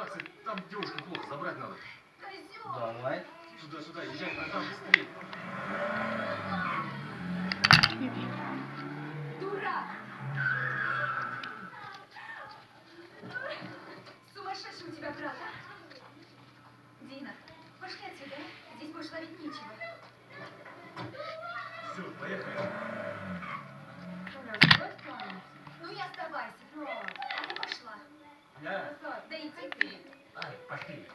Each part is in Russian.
Аксель, там девушку плохо, забрать надо. Козёл! Давай. Сюда, езжай, там быстрее. Дурак! Сумасшедший у тебя брат, а? Дина, пошли отсюда, а? Здесь больше ловить нечего. Все, поехали. Ну и оставайся, а ты пошла. Я? Да иди ты. Ай, пошли.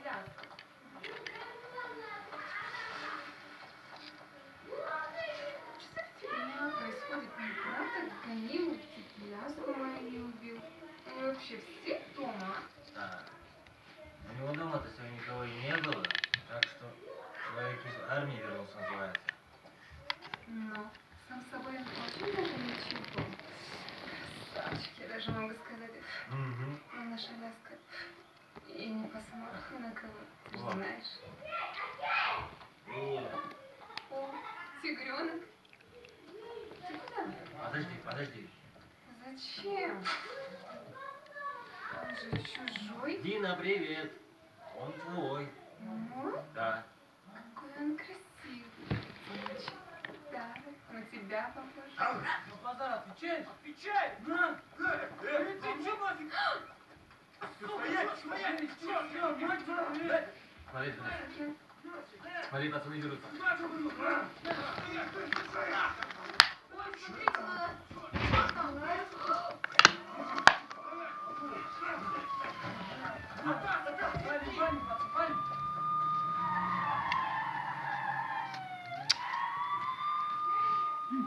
Что за фигня происходит? Неправда? Гонил, пляску мою не убил. Они вообще все дома? Да. У него дома-то сегодня никого и не было, так что человек из армии вернулся, называется. Но сам с собой он очень даже ничего. Красавчик, я даже могу сказать. Угу. Но наша ляска и не посмотрит на кого, ты же Вот. знаешь. О, О, тигренок. Ты куда? подожди. Зачем? Он же чужой. Дина, привет. Он твой. Мой? Да. Какой он красивый. Значит, да, на тебя похож. Ну, базар, отвечай. Отвечай! На. Ты что нафиг? Стоять! Смотри, пацаны дерутся.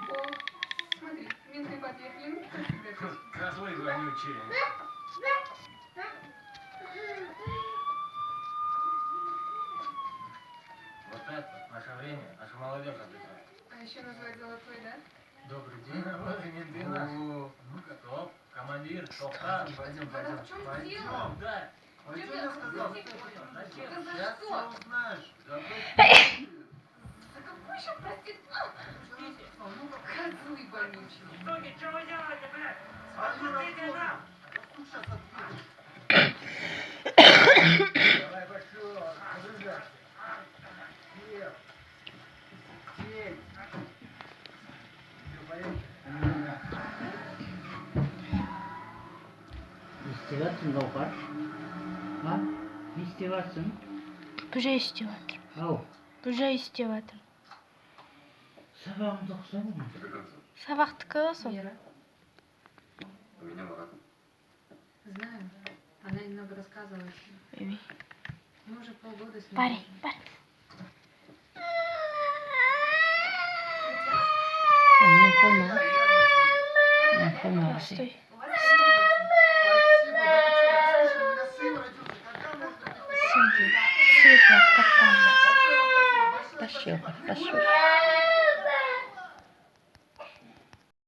О, смотри, менты подъехали, ну кто тебя здесь? Козлы вонючие. Вот это наше время, наша молодежь отдыхает. А еще называют золотой, да? Добрый день. Вот и менты наши. Ну-ка, топ, командир, топ-тар. Пойдем. А в чем дело? Да. Чем я сказал? Зачем? Да за Сейчас что? все узнаешь. За какой еще простит? Козлы вонючие. Суки, что вы делаете, блядь? Отпустите нас! Давай, пошел, подружай. Сел. Сел. Все, поехали. İstiyorsun Gavkar. Ha? İstiyorsun. Уже истеватор. Ау. Уже истеватор. Sabahın 90 mı? Тебе как зовут? Сабақтікі сол. Вера. У меня Марат. Знаю. Она немного рассказывала. Беби. Мы уже полгода с ней. Парень, парень. Onun kolma. Ne kolma? Стой. Спасибо, да вы что, слышали, у меня сын родился, когда можно? Светло, какая. Пошел.